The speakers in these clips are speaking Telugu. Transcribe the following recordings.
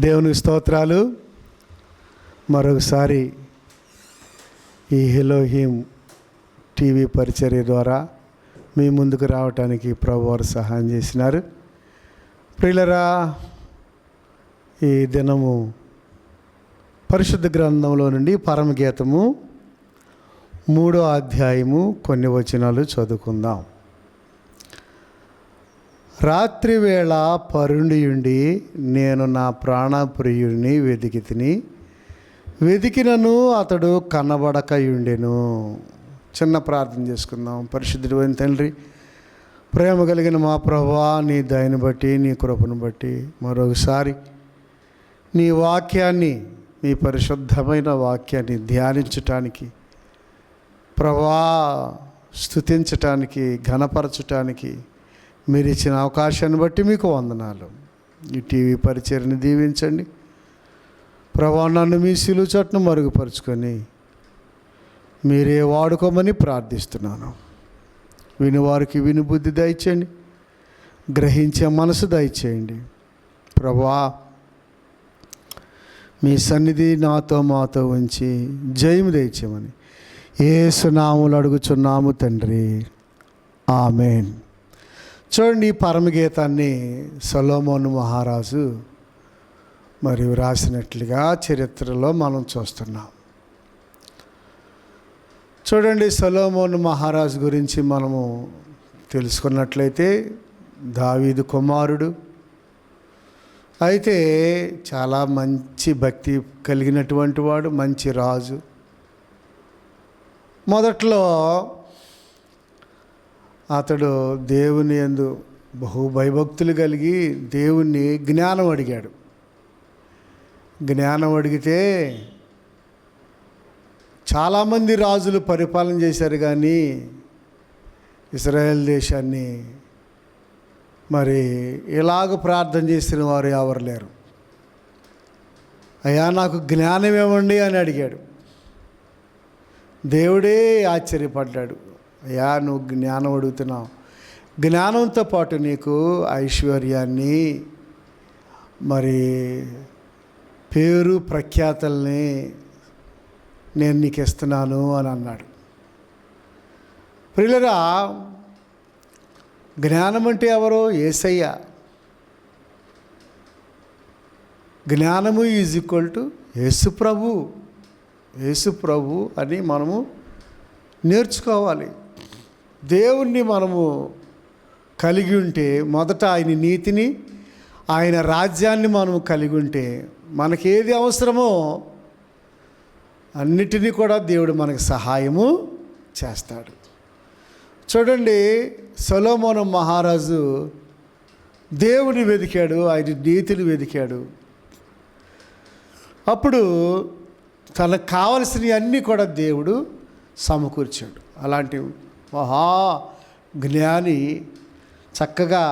దేవునికి స్తోత్రాలు. మరొకసారి ఈ ఎలోహిం టీవీ పరిచర్య ద్వారా మీ ముందుకు రావటానికి ప్రభువారు సహాయం చేసినారు. ప్రియులరా, ఈ దినము పరిశుద్ధ గ్రంథంలో నుండి పరమగీతము 3వ అధ్యాయము కొన్ని వచనాలు చదువుకుందాం. రాత్రి వేళ పరుండియుండి నేను నా ప్రాణప్రియుడిని వెతికినను అతడు కనబడకయుండెను. చిన్న ప్రార్థన చేసుకుందాం. పరిశుద్ధుడైన తండ్రి, ప్రేమ కలిగిన మా ప్రభువా, నీ దయను బట్టి, నీ కృపను బట్టి మరొకసారి నీ వాక్యాన్ని, నీ పరిశుద్ధమైన వాక్యాన్ని ధ్యానించటానికి, ప్రభువా స్తుతించటానికి, ఘనపరచటానికి మీరు ఇచ్చిన అవకాశాన్ని బట్టి మీకు వందనాలు. ఈ టీవీ పరిచర్ని దీవించండి ప్రభువా. నన్ను మీ శిలువ చట్టును మరుగుపరుచుకొని మీరే వాడుకోమని ప్రార్థిస్తున్నాను. వినివారికి వినుబుద్ధి దయచేయండి, గ్రహించే మనసు దయచేయండి ప్రభువా. మీ సన్నిధి నాతో మాతో ఉంచి జయము దయచేయమని యేసు నామములో అడుగుచున్నాము తండ్రి, ఆమేన్. చూడండి, ఈ పరమగీతాన్ని సొలొమోను మహారాజు మరియు రాసినట్లుగా చరిత్రలో మనం చూస్తున్నాం. చూడండి, సొలొమోను మహారాజు గురించి మనము తెలుసుకున్నట్లయితే దావీదు కుమారుడు, అయితే చాలా మంచి భక్తి కలిగినటువంటి వాడు, మంచి రాజు. మొదట్లో అతడు దేవుని యందు బహు భయభక్తులు కలిగి దేవుణ్ణి జ్ఞానం అడిగాడు. జ్ఞానం అడిగితే చాలామంది రాజులు పరిపాలన చేశారు, కానీ ఇశ్రాయేల్ దేశాన్ని మరి ఇలాగ ప్రార్థన చేసిన వారు ఎవరు లేరు. అయ్యా, నాకు జ్ఞానం ఇవ్వండి అని అడిగాడు. దేవుడే ఆశ్చర్యపడ్డాడు. అయ్యా, నువ్వు జ్ఞానం అడుగుతున్నావు, జ్ఞానంతో పాటు నీకు ఐశ్వర్యాన్ని, మరి పేరు ప్రఖ్యాతల్ని నేను నీకు ఇస్తున్నాను అని అన్నాడు. ప్రియులరా, జ్ఞానం అంటే ఎవరు? యేసయ్య. జ్ఞానము ఈజ్ ఈక్వల్ టు యేసు ప్రభు. యేసు ప్రభు అని మనము నేర్చుకోవాలి. దేవుణ్ణి మనము కలిగి ఉంటే, మొదట ఆయన నీతిని, ఆయన రాజ్యాన్ని మనము కలిగి ఉంటే, మనకి ఏది అవసరమో అన్నిటినీ కూడా దేవుడు మనకు సహాయము చేస్తాడు. చూడండి, సొలొమోను మహారాజు దేవుని వెతికాడు, ఆయన నీతిని వెతికాడు. అప్పుడు తనకు కావలసినవి అన్నీ కూడా దేవుడు సమకూర్చాడు. అలాంటి మహా జ్ఞాని చక్కగా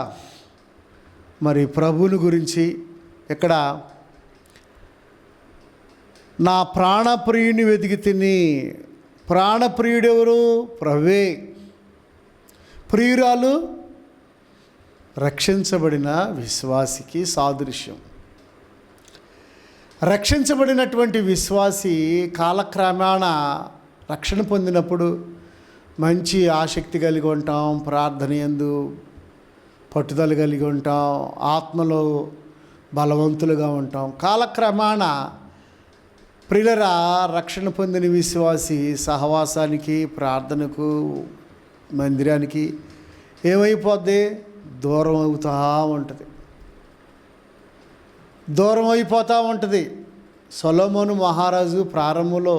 మరి ప్రభువుని గురించి ఇక్కడ నా ప్రాణప్రియుని వెతికి తిని. ప్రాణప్రియుడెవరు? ప్రభువే. ప్రియురాలు రక్షించబడిన విశ్వాసికి సాదృశ్యం. రక్షించబడినటువంటి విశ్వాసి కాలక్రమేణ రక్షణ పొందినప్పుడు మంచి ఆసక్తి కలిగి ఉంటాం, ప్రార్థన యందు పట్టుదల కలిగి ఉంటాం, ఆత్మలో బలవంతులుగా ఉంటాం. కాలక్రమేణ ప్రియులరా, రక్షణ పొందిన విశ్వాసి సహవాసానికి, ప్రార్థనకు, మందిరానికి ఏమైపోద్ది? దూరం అవుతూ ఉంటుంది, దూరం అయిపోతూ ఉంటుంది. సొలొమోను మహారాజు ప్రారంభంలో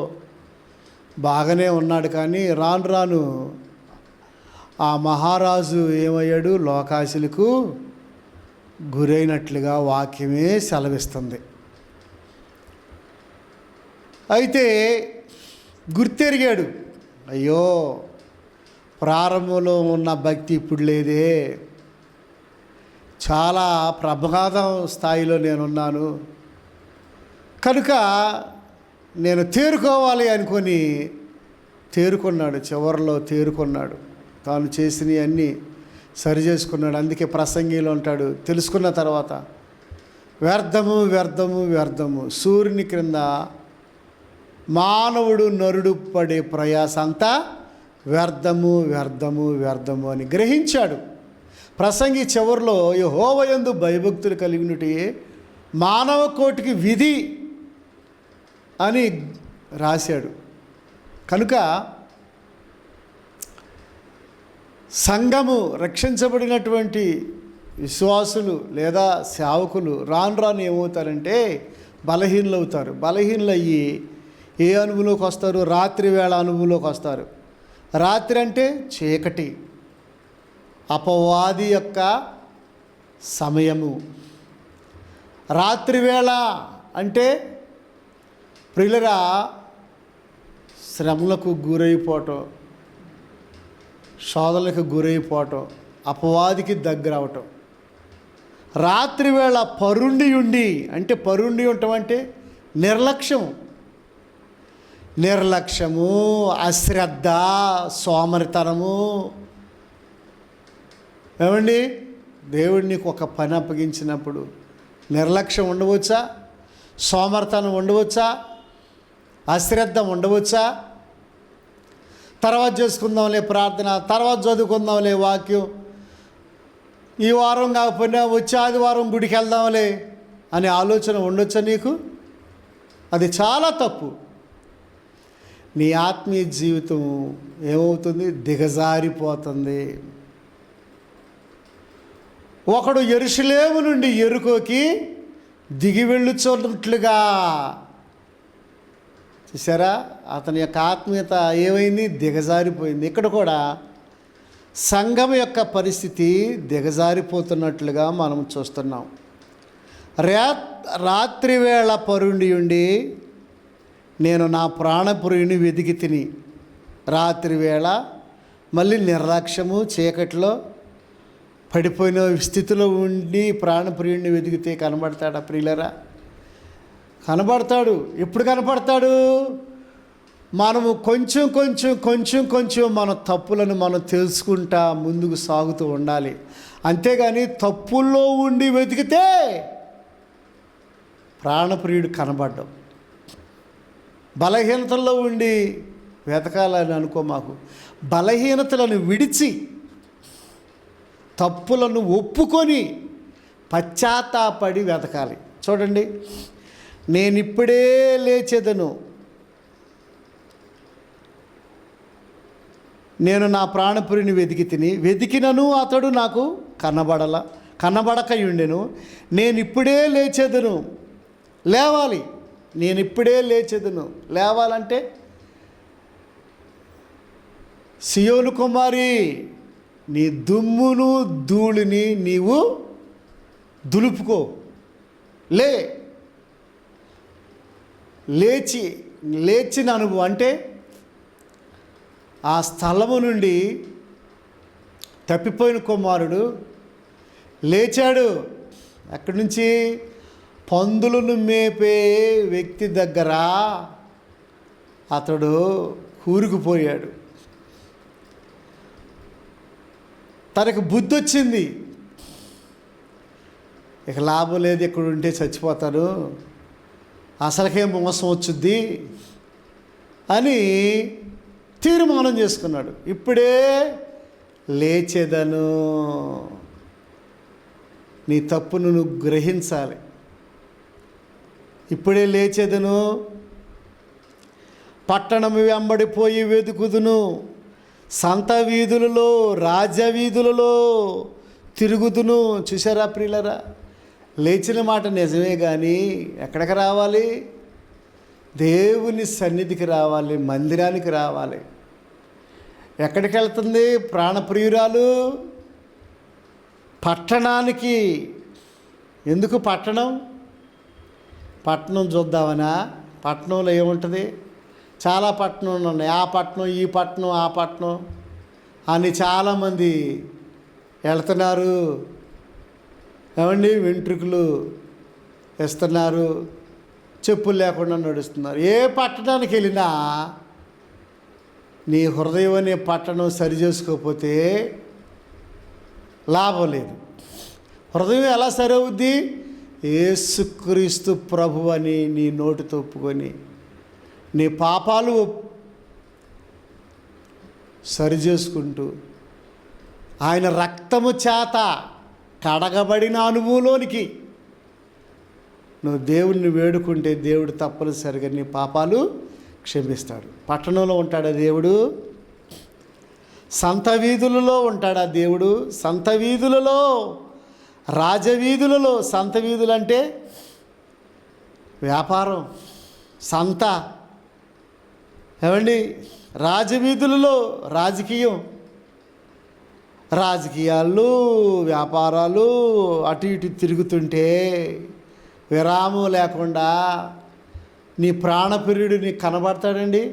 బాగానే ఉన్నాడు, కానీ రాను రాను ఆ మహారాజు ఏమయ్యాడు? లోకాశలకు గురైనట్లుగా వాక్యమే సెలవిస్తుంది. అయితే గుర్తెరిగాడు, అయ్యో ప్రారంభంలో ఉన్న భక్తి ఇప్పుడు లేదే, చాలా ప్రమాదం స్థాయిలో నేనున్నాను, కనుక నేను తేరుకోవాలి అనుకొని తేరుకున్నాడు. చివరిలో తేరుకున్నాడు, తాను చేసినవి అన్నీ సరి చేసుకున్నాడు. అందుకే ప్రసంగిలో ఉంటాడు, తెలుసుకున్న తర్వాత వ్యర్థము వ్యర్థము వ్యర్థము, సూర్యుని క్రింద మానవుడు నరుడు పడే ప్రయాస అంతా వ్యర్థము వ్యర్థము వ్యర్థము అని గ్రహించాడు. ప్రసంగి చివరిలో యెహోవా యందు భయభక్తులు కలిగినటే మానవ కోటికి విధి అని రాశాడు. కనుక సంఘము, రక్షించబడినటువంటి విశ్వాసులు లేదా సేవకులు రాను రాను ఏమవుతారంటే బలహీనులు అవుతారు. బలహీనులు అయ్యి ఏ అనుభవంలోకి వస్తారు? రాత్రి వేళ అనుభవంలోకి వస్తారు. రాత్రి అంటే చీకటి, అపవాది యొక్క సమయము. రాత్రివేళ అంటే ప్రియులరా శ్రమలకు గురైపోవటం, శోధనలకు గురైపోవటం, అపవాదికి దగ్గర అవటం. రాత్రివేళ పరుండి ఉండి అంటే పరుండి ఉండటం అంటే నిర్లక్ష్యము, అశ్రద్ధ, సోమరితనము. ఏమండి, దేవుడు నీకు ఒక పని అప్పగించినప్పుడు నిర్లక్ష్యం ఉండవచ్చా? సోమరితనం ఉండవచ్చా? అశ్రద్ధ ఉండవచ్చా? తర్వాత చేసుకుందాంలే ప్రార్థన, తర్వాత చదువుకుందాంలే వాక్యం, ఈ వారం కాకపోయినా వచ్చే ఆదివారం గుడికి వెళ్దాంలే అనే ఆలోచన ఉండొచ్చా నీకు? అది చాలా తప్పు. నీ ఆత్మీయ జీవితం ఏమవుతుంది? దిగజారిపోతుంది. ఒకడు యెరూషలేము నుండి యెరికోకి దిగి వెళ్ళుచున్నట్లుగా, చూసారా, అతని యొక్క ఆత్మీయత ఏమైంది? దిగజారిపోయింది. ఇక్కడ కూడా సంఘం యొక్క పరిస్థితి దిగజారిపోతున్నట్లుగా మనం చూస్తున్నాం. రాత్రివేళ పరుండి ఉండి నేను నా ప్రాణప్రియుని వెతికి తిని. రాత్రివేళ మళ్ళీ నిర్లక్ష్యము, చీకట్లో పడిపోయిన స్థితిలో ఉండి ప్రాణప్రియుడిని వెతికితే కనబడతాడా ప్రియులరా? కనబడతాడు. ఎప్పుడు కనపడతాడు? మనము కొంచెం కొంచెం కొంచెం కొంచెం మన తప్పులను మనం తెలుసుకుంటా ముందుకు సాగుతూ ఉండాలి. అంతేగాని తప్పుల్లో ఉండి వెతికితే ప్రాణప్రియుడు కనబడ్డం. బలహీనతల్లో ఉండి వెతకాలని అనుకో. మాకు బలహీనతలను విడిచి తప్పులను ఒప్పుకొని పశ్చాత్తాపడి వెతకాలి. చూడండి, నేనిప్పుడే లేచెదను, నేను నా ప్రాణపురిని వెతికి తిని, వెతికినను అతడు నాకు కనబడకయుండెను. నేనిప్పుడే లేచెదను, లేవాలి. నేనిప్పుడే లేచెదను, లేవాలంటే సియోను కుమారి, నీ దుమ్మును ధూళిని నీవు దులుపుకో, లేచిన అనుభవం అంటే ఆ స్థలము నుండి తప్పిపోయిన కుమారుడు లేచాడు. అక్కడి నుంచి పందులను మేపే వ్యక్తి దగ్గర అతడు కూరుకుపోయాడు. తనకు బుద్ధి వచ్చింది, ఇక లాభం లేదు, ఇక్కడ ఉంటే చచ్చిపోతాను, అసలుకే మోసం వచ్చుద్ది అని తీర్మానం చేసుకున్నాడు. ఇప్పుడే లేచేదను. నీ తప్పును నువ్వు గ్రహించాలి. ఇప్పుడే లేచేదను, పట్టణము వెంబడిపోయి వెతుకుదును, సంత వీధులలో రాజవీధులలో తిరుగుదును. చూసారా ప్రియులరా, లేచిన మాట నిజమే, కానీ ఎక్కడికి రావాలి? దేవుని సన్నిధికి రావాలి, మందిరానికి రావాలి. ఎక్కడికి వెళ్తుంది ప్రాణప్రియురాలు? పట్టణానికి. ఎందుకు పట్టణం? పట్టణం చూద్దామనా? పట్టణంలో ఏముంటుంది? చాలా పట్టణాలు ఉన్నాయి. ఆ పట్టణం, ఈ పట్టణం, ఆ పట్టణం అని చాలామంది వెళ్తున్నారు. ఏమండి, వెంట్రుకలు ఇస్తున్నారు, చెప్పులు లేకుండా నడుస్తున్నారు. ఏ పట్టణానికి వెళ్ళినా నీ హృదయం అనే పట్టణం సరి చేసుకోకపోతే లాభం లేదు. హృదయం ఎలా సరి అవుద్ది? యేసుక్రీస్తు ప్రభు అని నీ నోటితో ఒప్పుకొని నీ పాపాలు సరిచేసుకుంటూ ఆయన రక్తము చేత కడగబడిన అనుభవంలోనికి నువ్వు దేవుణ్ణి వేడుకుంటే దేవుడు తప్పనిసరిగా నీ పాపాలు క్షమిస్తాడు. పట్టణంలో ఉంటాడా దేవుడు? సంత వీధులలో ఉంటాడా దేవుడు? సంత వీధులలో, రాజవీధులలో. సంత వీధులు అంటే వ్యాపారం, సంత. ఏమండి? రాజవీధులలో రాజకీయం, రాజకీయాలు, వ్యాపారాలు అటు ఇటు తిరుగుతుంటే విరామం లేకుండా నీ ప్రాణప్రియుడు నీకు కనబడతాడండి?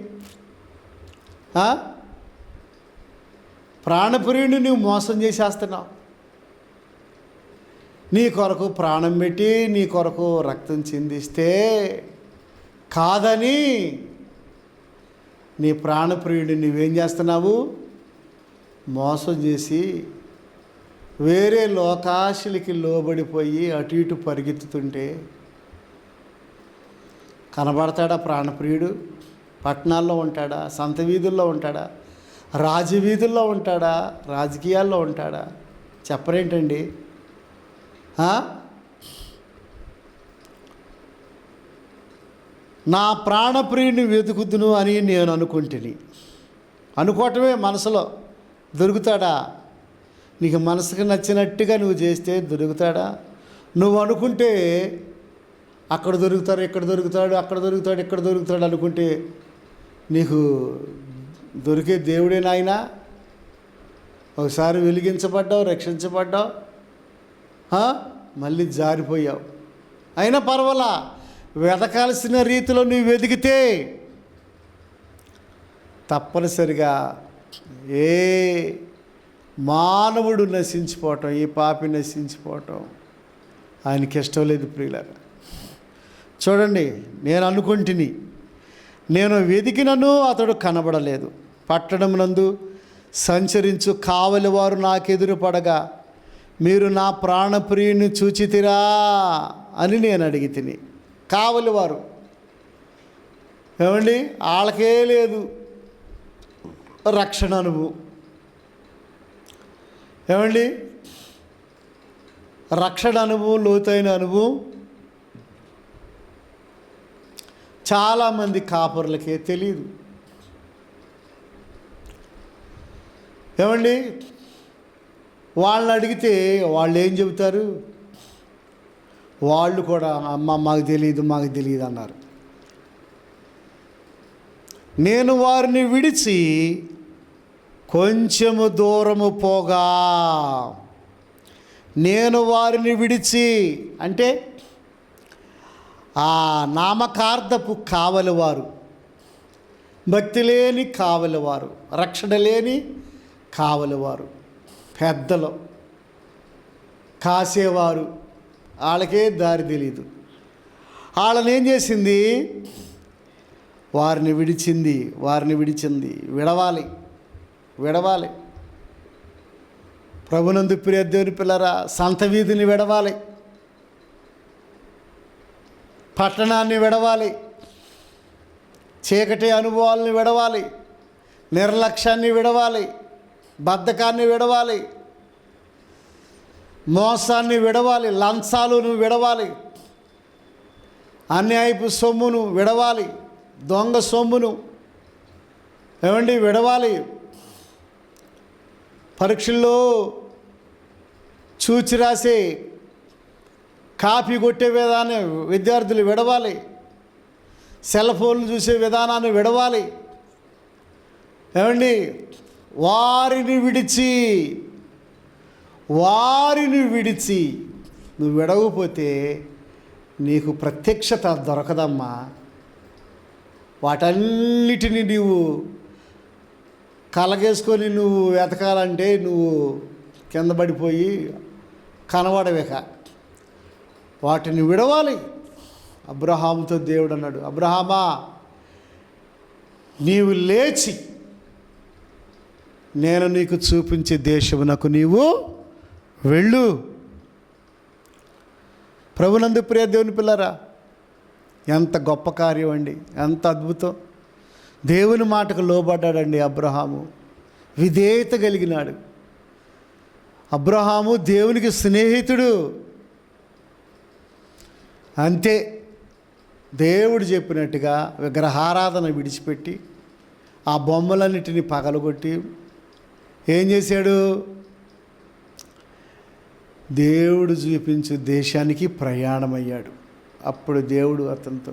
ప్రాణప్రియుడిని నువ్వు మోసం చేసేస్తున్నావు. నీ కొరకు ప్రాణం పెట్టి నీ కొరకు రక్తం చిందిస్తే కాదని నీ ప్రాణప్రియుడిని నువ్వేం చేస్తున్నావు? మోసం చేసి వేరే లోకాశలకి లోబడిపోయి అటు ఇటు పరిగెత్తుతుంటే కనబడతాడా ప్రాణప్రియుడు? పట్టణాల్లో ఉంటాడా? సంత వీధుల్లో ఉంటాడా? రాజవీధుల్లో ఉంటాడా? రాజకీయాల్లో ఉంటాడా? చెప్పరేంటండి? నా ప్రాణప్రియుని వెతుకుతును అని నేను అనుకుంటుని. అనుకోవటమే మనసులో. దొరుకుతాడా? నీకు మనసుకు నచ్చినట్టుగా నువ్వు చేస్తే దొరుకుతాడా? నువ్వు అనుకుంటే అక్కడ దొరుకుతాడు, ఇక్కడ దొరుకుతాడు, అక్కడ దొరుకుతాడు, ఇక్కడ దొరుకుతాడు అనుకుంటే నీకు దొరికే దేవుడే నాయనా. ఒకసారి వెలిగించబడ్డావు, రక్షించబడ్డావు, మళ్ళీ జారిపోయావు. అయినా పర్వాలా, వెతకాల్సిన రీతిలో నువ్వు వెతికితే తప్పనిసరిగా ఏ మానవుడు నశించిపోవటం, ఈ పాపి నశించిపోవటం ఆయనకి ఇష్టం లేదు. ప్రియులారా చూడండి, నేను అనుకుంటుని, నేను వెతికినను అతడు కనబడలేదు. పట్టణమునందు సంచరించు కావలివారు నాకెదురు పడగా మీరు నా ప్రాణప్రియుని చూచితిరా అని నేను అడిగి తిని. కావలివారు ఏమండి? వాళ్ళకే లేదు రక్షణ అనుభవం. ఏమండి? రక్షణ అనుభవం, లోతైన అనుభవం చాలామంది కాపరులకే తెలియదు. ఏమండి? వాళ్ళని అడిగితే వాళ్ళు ఏం చెబుతారు? వాళ్ళు కూడా అమ్మ మాకు తెలియదు, మాకు తెలియదు అన్నారు. నేను వారిని విడిచి కొంచెము దూరము పోగా, నేను వారిని విడిచి అంటే ఆ నామకార్థపు కావలివారు, భక్తి లేని కావలివారు, రక్షణ లేని కావలివారు, పెద్దలు కాసేవారు, వాళ్ళకే దారి తెలీదు. వాళ్ళని ఏం చేసింది? వారిని విడిచింది. విడవాలి. ప్రభునందు ప్రియ దేవుని పిల్లరా, సంత వీధిని విడవాలి, పట్టణాన్ని విడవాలి, చీకటి అనుభవాలను విడవాలి, నిర్లక్ష్యాన్ని విడవాలి, బద్ధకాన్ని విడవాలి, మోసాన్ని విడవాలి, లంచాలను విడవాలి, అన్యాయపు సొమ్మును విడవాలి, దొంగ సొమ్మును ఏమండి విడవాలి. పరీక్షల్లో చూచి రాసే కాపీ కొట్టే విధానం విద్యార్థులు విడవాలి, సెల్ ఫోన్లు చూసే విధానాన్ని విడవాలి. ఏమండి? వారిని విడిచి నువ్వు విడవకపోతే నీకు ప్రత్యక్షత దొరకదమ్మా. వాటన్నిటిని నీవు కలగేసుకొని నువ్వు వెతకాలంటే నువ్వు కింద పడిపోయి కనబడవేక. వాటిని విడవాలి. అబ్రహాముతో దేవుడు అన్నాడు, అబ్రహామా నీవు లేచి నేను నీకు చూపించే దేశమునకు నీవు వెళ్ళు. ప్రభునందు ప్రియ దేవుని పిల్లరా, ఎంత గొప్ప కార్యం అండి, ఎంత అద్భుతం. దేవుని మాటకు లోబడ్డాడండి అబ్రహాము, విధేయత కలిగినాడు. అబ్రహాము దేవునికి స్నేహితుడు. అంతే, దేవుడు చెప్పినట్టుగా విగ్రహారాధన విడిచిపెట్టి ఆ బొమ్మలన్నిటిని పగలగొట్టి ఏం చేశాడు? దేవుడు చూపించు దేశానికి ప్రయాణమయ్యాడు. అప్పుడు దేవుడు అతనితో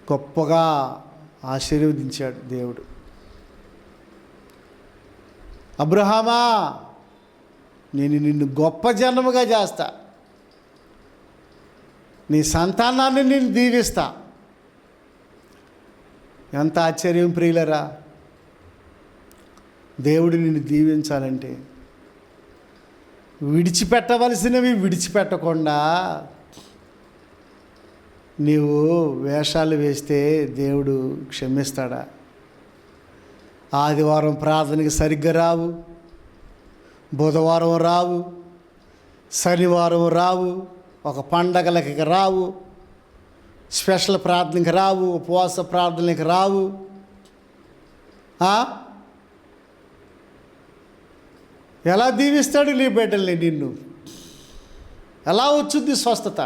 గొప్పగా ఆశీర్వదించాడు. దేవుడు, అబ్రహామా, నేను నిన్ను గొప్ప జనముగా చేస్తా, నీ సంతానాన్ని నేను దీవిస్తా. ఎంత ఆశ్చర్యం ప్రియులరా! దేవుడు నిన్ను దీవించాలంటే విడిచిపెట్టవలసినవి విడిచిపెట్టకుండా నీవు వేషాలు వేస్తే దేవుడు క్షమిస్తాడా? ఆదివారం ప్రార్థనకి సరిగ్గా రావు, బుధవారం రావు, శనివారం రావు, ఒక పండగలకి రావు, స్పెషల్ ప్రార్థనకి రావు, ఉపవాస ప్రార్థనకి రావు. ఎలా దీవిస్తాడు నీ బిడ్డల్ని? నిన్ను ఎలా వచ్చుద్ది స్వస్థత?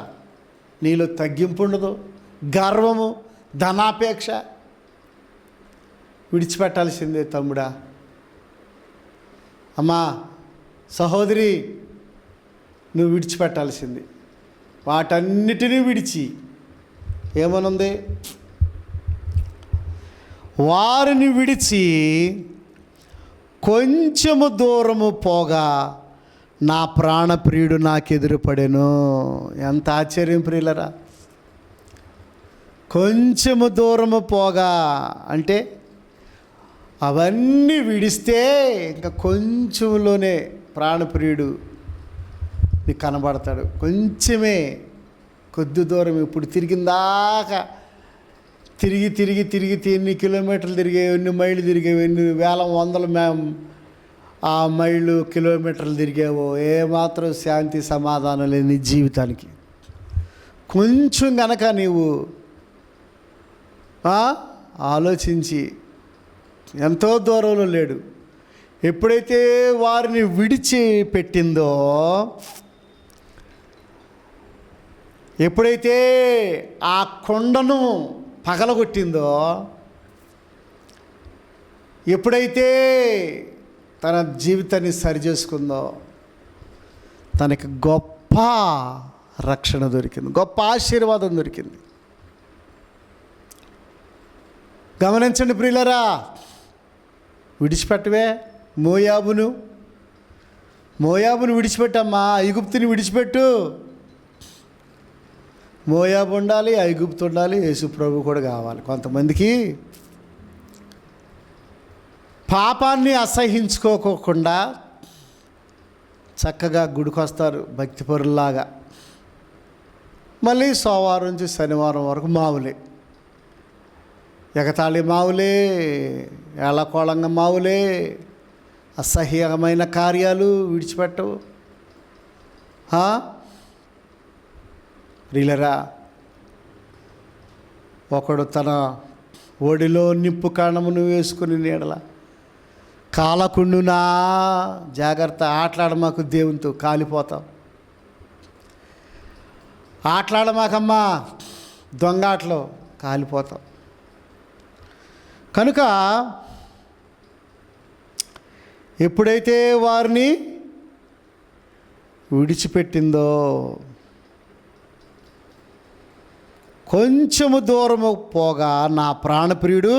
నీలో తగ్గింపు ఉండదు, గర్వము, ధనాపేక్ష. విడిచిపెట్టాల్సిందే తమ్ముడా, అమ్మా, సహోదరి, నువ్వు విడిచిపెట్టాల్సింది. వాటన్నిటినీ విడిచి ఏమనుంది? వారిని విడిచి కొంచెము దూరము పోగా నా ప్రాణప్రియుడు నాకెదురుపడెను. ఎంత ఆశ్చర్యం ప్రియులరా! కొంచెము దూరము పోగా అంటే అవన్నీ విడిస్తే ఇంకా కొంచెంలోనే ప్రాణప్రియుడు నీకు కనబడతాడు. కొంచెమే, కొద్ది దూరం. ఇప్పుడు తిరిగిందాకా తిరిగి తిరిగి తిరిగి ఎన్ని కిలోమీటర్లు తిరిగావు, ఎన్ని మైళ్ళు తిరిగావు, ఎన్ని వేల వందల ఆ మైళ్ళు కిలోమీటర్లు తిరిగావో, ఏమాత్రం శాంతి సమాధానం లేని నీ జీవితానికి. కొంచెం గనక నీవు ఆలోచించి, ఎంతో దూరంలో లేడు. ఎప్పుడైతే వారిని విడిచిపెట్టిందో, ఎప్పుడైతే ఆ కొండను పగలగొట్టిందో, ఎప్పుడైతే తన జీవితాన్ని సరిచేసుకుందో, తనకి గొప్ప రక్షణ దొరికింది, గొప్ప ఆశీర్వాదం దొరికింది. గమనించండి ప్రియులరా, విడిచిపెట్టవే మోయాబును విడిచిపెట్టమ్మా, ఐగుప్తుని విడిచిపెట్టు. మోయాబు ఉండాలి, ఐగుప్తు ఉండాలి, యేసు ప్రభు కూడా కావాలి. కొంతమందికి పాపాన్ని అసహించుకోకుండా చక్కగా గుడికొస్తారు భక్తిపరుల్లాగా, మళ్ళీ సోమవారం నుంచి శనివారం వరకు మావులే, ఎగతాళి మావులే, ఏళ్ళకోళంగా మావులే, అసహ్యమైన కార్యాలు విడిచిపెట్టవు. ప్రియులరా, ఒకడు తన ఒడిలో నిప్పు కణమును వేసుకుని నీడల కాలకుండునా, జాగ్రత్త, ఆటలాడమాకు దేవునితో, కాలిపోతాం. ఆటలాడమాకమ్మా, దొంగ ఆటలో కాలిపోతాం. కనుక ఎప్పుడైతే వారిని విడిచిపెట్టిందో, కొంచెము దూరము పోగా నా ప్రాణప్రియుడు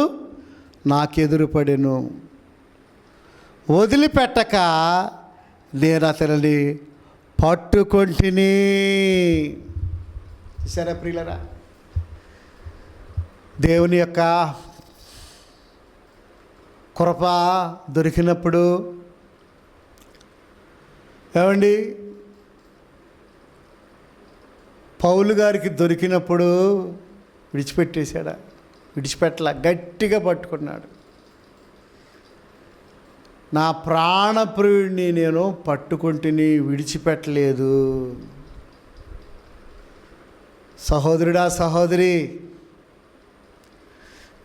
నాకెదురుపడెను. వదిలిపెట్టక నేను అతనిని పట్టుకొంటిని. చూసారా ప్రియులరా, దేవుని యొక్క కృప దొరికినప్పుడు ఏమండి, పౌలు గారికి దొరికినప్పుడు విడిచిపెట్టేశాడా? విడిచిపెట్టలా, గట్టిగా పట్టుకున్నాడు. నా ప్రాణప్రియుడిని నేను పట్టుకుంటుని విడిచిపెట్టలేదు. సహోదరుడా, సహోదరి,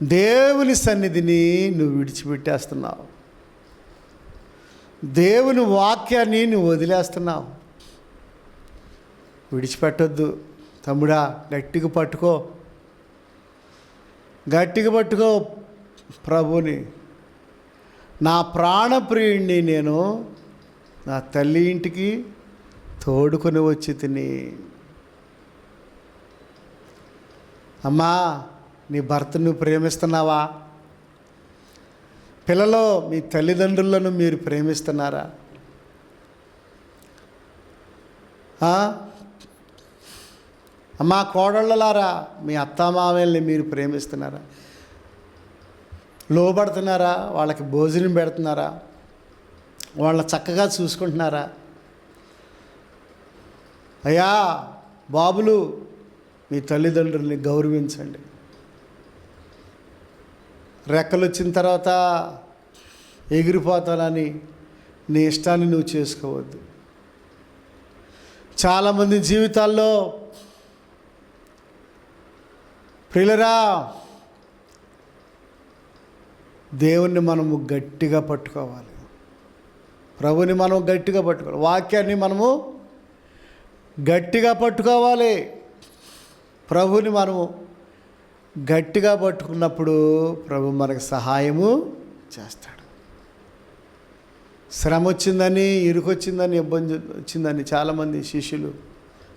దేవుని సన్నిధిని నువ్వు విడిచిపెట్టేస్తున్నావు. దేవుని వాక్యాన్ని నువ్వు వదిలేస్తున్నావు. విడిచిపెట్టొద్దు తమ్ముడా. గట్టిగా పట్టుకో, గట్టిగా పట్టుకో ప్రభుని. నా ప్రాణప్రియుణ్ణి నేను నా తల్లి ఇంటికి తోడుకొని వచ్చి తిని. అమ్మా, నీ భర్తను నువ్వు ప్రేమిస్తున్నావా? పిల్లలు, మీ తల్లిదండ్రులను మీరు ప్రేమిస్తున్నారా? అమ్మా కోడళ్ళలారా, మీ అత్తామామల్ని మీరు ప్రేమిస్తున్నారా? లోబడుతున్నారా? వాళ్ళకి భోజనం పెడుతున్నారా? వాళ్ళని చక్కగా చూసుకుంటున్నారా? అయ్యా బాబులు, మీ తల్లిదండ్రుల్ని గౌరవించండి. రెక్కలు వచ్చిన తర్వాత ఎగిరిపోతానని నీ ఇష్టాన్ని నువ్వు చేసుకోవద్దు. చాలామంది జీవితాల్లో ప్రియులరా, దేవుణ్ణి మనము గట్టిగా పట్టుకోవాలి. ప్రభుని మనం గట్టిగా పట్టుకోవాలి. వాక్యాన్ని మనము గట్టిగా పట్టుకోవాలి. ప్రభుని మనము గట్టిగా పట్టుకున్నప్పుడు ప్రభు మనకు సహాయము చేస్తాడు. శ్రమ వచ్చిందని, ఇరుకొచ్చిందని, ఇబ్బంది వచ్చిందని చాలామంది శిష్యులు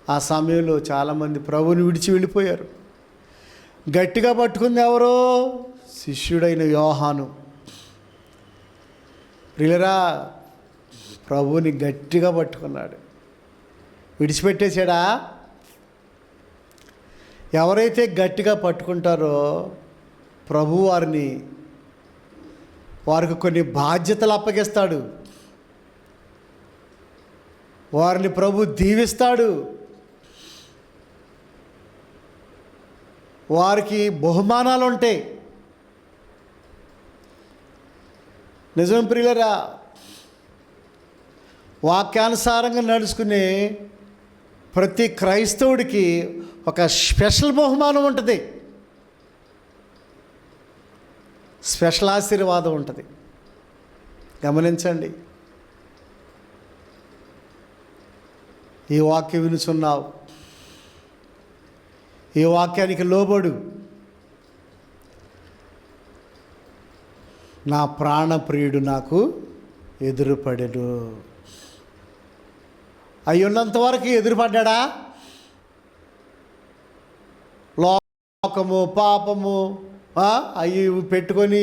ఆ సమయంలో చాలామంది ప్రభుని విడిచి వెళ్ళిపోయారు. గట్టిగా పట్టుకుంది ఎవరో? శిష్యుడైన యోహాను. ప్రియులరా, ప్రభుని గట్టిగా పట్టుకున్నాడు. విడిచిపెట్టేశాడా? ఎవరైతే గట్టిగా పట్టుకుంటారో ప్రభు వారికి కొన్ని బాధ్యతలు అప్పగిస్తాడు. వారిని ప్రభు దీవిస్తాడు. వారికి బహుమానాలు ఉంటాయి. నిజం ప్రియులరా, వాక్యానుసారంగా నడుచుకునే ప్రతి క్రైస్తవుడికి ఒక స్పెషల్ బహుమానం ఉంటుంది, స్పెషల్ ఆశీర్వాదం ఉంటుంది. గమనించండి. ఈ వాక్యం వినుచున్నావు, ఈ వాక్యానికి లోబడు. నా ప్రాణప్రియుడు నాకు ఎదురుపడెను. అయ్యున్నంతవరకు ఎదురుపడ్డా? లోకము, పాపము అవి పెట్టుకొని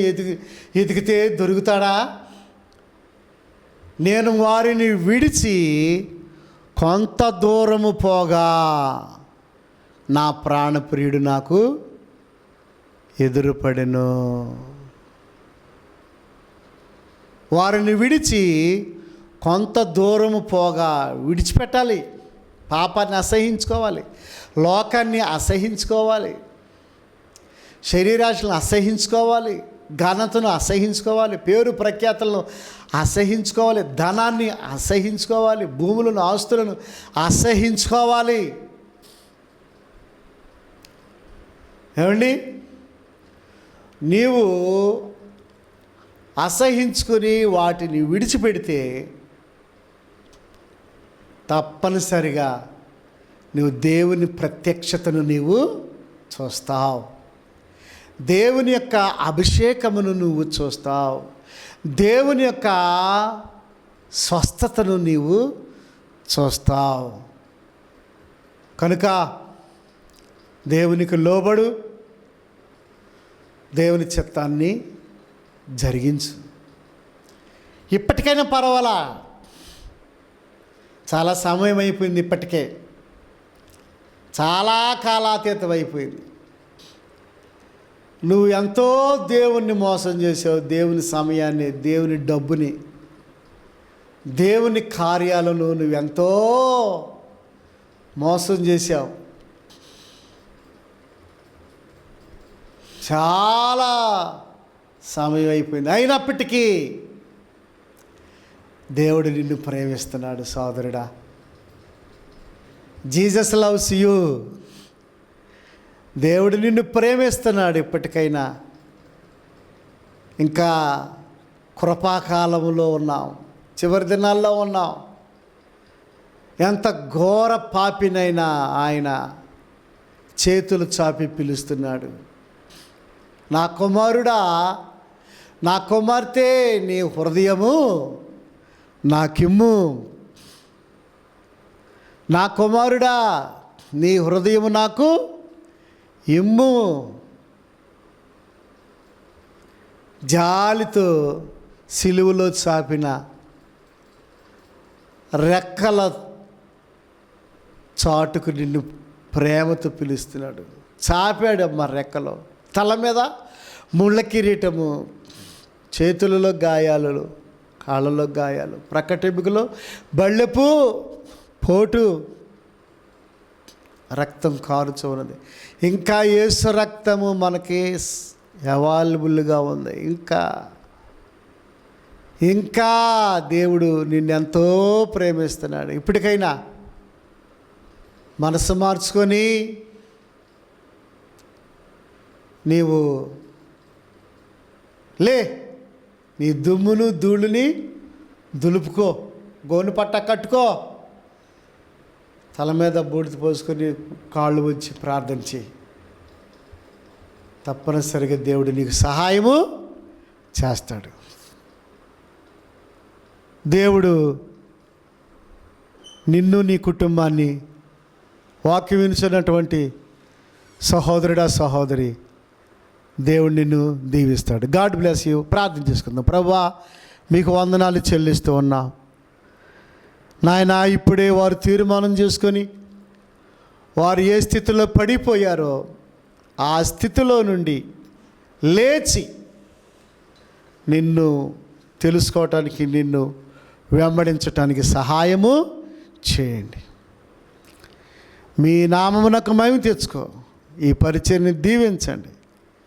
ఎతికితే దొరుకుతాడా? నేను వారిని విడిచి కొంత దూరము పోగా నా ప్రాణప్రియుడు నాకు ఎదురుపడెను. వారిని విడిచి కొంత దూరము పోగా, విడిచిపెట్టాలి. పాపాన్ని అసహించుకోవాలి, లోకాన్ని అసహించుకోవాలి, శరీరాశలను అసహించుకోవాలి, ఘనతను అసహించుకోవాలి, పేరు ప్రఖ్యాతలను అసహించుకోవాలి, ధనాన్ని అసహించుకోవాలి, భూములను, ఆస్తులను అసహించుకోవాలి. ఏమండి, నీవు అసహించుకొని వాటిని విడిచిపెడితే తప్పనిసరిగా నువ్వు దేవుని ప్రత్యక్షతను నీవు చూస్తావు. దేవుని యొక్క అభిషేకమును నువ్వు చూస్తావు. దేవుని యొక్క స్వస్థతను నీవు చూస్తావు. కనుక దేవునికి లోబడు, దేవుని చిత్తాన్ని జరిగించు. ఇప్పటికైనా పర్వాలా, చాలా సమయం అయిపోయింది, ఇప్పటికే చాలా కాలాతీతం అయిపోయింది. నువ్వు ఎంతో దేవుణ్ణి మోసం చేసావు. దేవుని సమయాన్ని, దేవుని డబ్బుని, దేవుని కార్యాలను నువ్వెంతో మోసం చేశావు. చాలా సమయం అయిపోయింది. అయినప్పటికీ దేవుడు నిన్ను ప్రేమిస్తున్నాడు సోదరుడా. Jesus loves you. దేవుడు నిన్ను ప్రేమిస్తున్నాడు. ఇప్పటికైనా ఇంకా కృపాకాలంలో ఉన్నాం, చివరి దినాల్లో ఉన్నాం. ఎంత ఘోర పాపినైనా ఆయన చేతులు చాపి పిలుస్తున్నాడు. నా కుమారుడా, నా కుమార్తె, నీ హృదయము నాకిమ్ము. నా కుమారుడా, నీ హృదయము నాకు ఇమ్ము. జాలితో సిలువలో చాపిన రెక్కల చాటుకు నిన్ను ప్రేమతో పిలుస్తున్నాడు. చాపాడమ్మ రెక్కలో, తల మీద ముళ్ళ కిరీటము, చేతులలో గాయాలు, కాళ్ళలో గాయాలు, ప్రక్కటెముకలో బళ్ళెపు పోటు, రక్తం కారుచూ ఉన్నది. ఇంకా యేసు రక్తము మనకి అవైలబుల్గా ఉంది. ఇంకా దేవుడు నిన్నెంతో ప్రేమిస్తున్నాడు. ఇప్పటికైనా మనసు మార్చుకొని నీవు లే, నీ దుమ్మును ధూళిని దులుపుకో, గోను పట్ట కట్టుకో, తల మీద బూడిద పోసుకొని కాళ్ళు వచ్చి ప్రార్థన చేయి. తప్పనిసరిగా దేవుడు నీకు సహాయము చేస్తాడు. దేవుడు నిన్ను, నీ కుటుంబాన్ని, వాక్యం వినిచినటువంటి సహోదరుడా, సహోదరి, దేవుడు నిన్ను దీవిస్తాడు. God bless you. ప్రార్థన చేసుకుందాం. ప్రభువా, మీకు వందనాలు చెల్లిస్తూ ఉన్నా నాయనా. ఇప్పుడే వారు తీర్మానం చేసుకొని వారు ఏ స్థితిలో పడిపోయారో ఆ స్థితిలో నుండి లేచి నిన్ను తెలుసుకోవటానికి, నిన్ను వెంబడించటానికి సహాయము చేయండి. మీ నామమునకు మహిమ తెచ్చుకో. ఈ పరిచర్ని దీవించండి,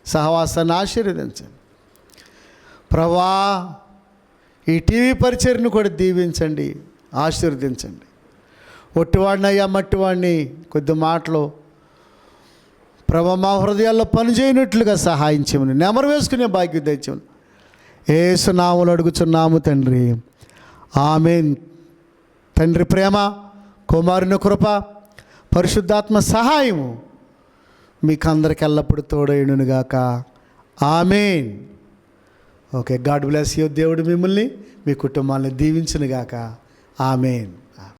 సహవాసాన్ని ఆశీర్వదించండి. ప్రభువా, ఈ టీవీ పరిచర్ని కూడా దీవించండి, ఆశీర్వదించండి. ఒట్టివాడిని అయ్యా, మట్టివాడిని కొద్ది మాటలు ప్రభు మా హృదయాల్లో పనిచేయనట్లుగా సహాయం చేయమని, నెమరు వేసుకునే భాగ్యం దయచేయమని యేసు నామములో అడుగుచున్నాము తండ్రి, ఆమేన్. తండ్రి ప్రేమ, కుమారుని కృప, పరిశుద్ధాత్మ సహాయము మీకు అందరికి ఎల్లప్పుడూ తోడైనగాక. Amen. Okay, God bless you. దేవుడు మిమ్మల్ని, మీ కుటుంబాన్ని దీవించునుగాక. ఆమేన్.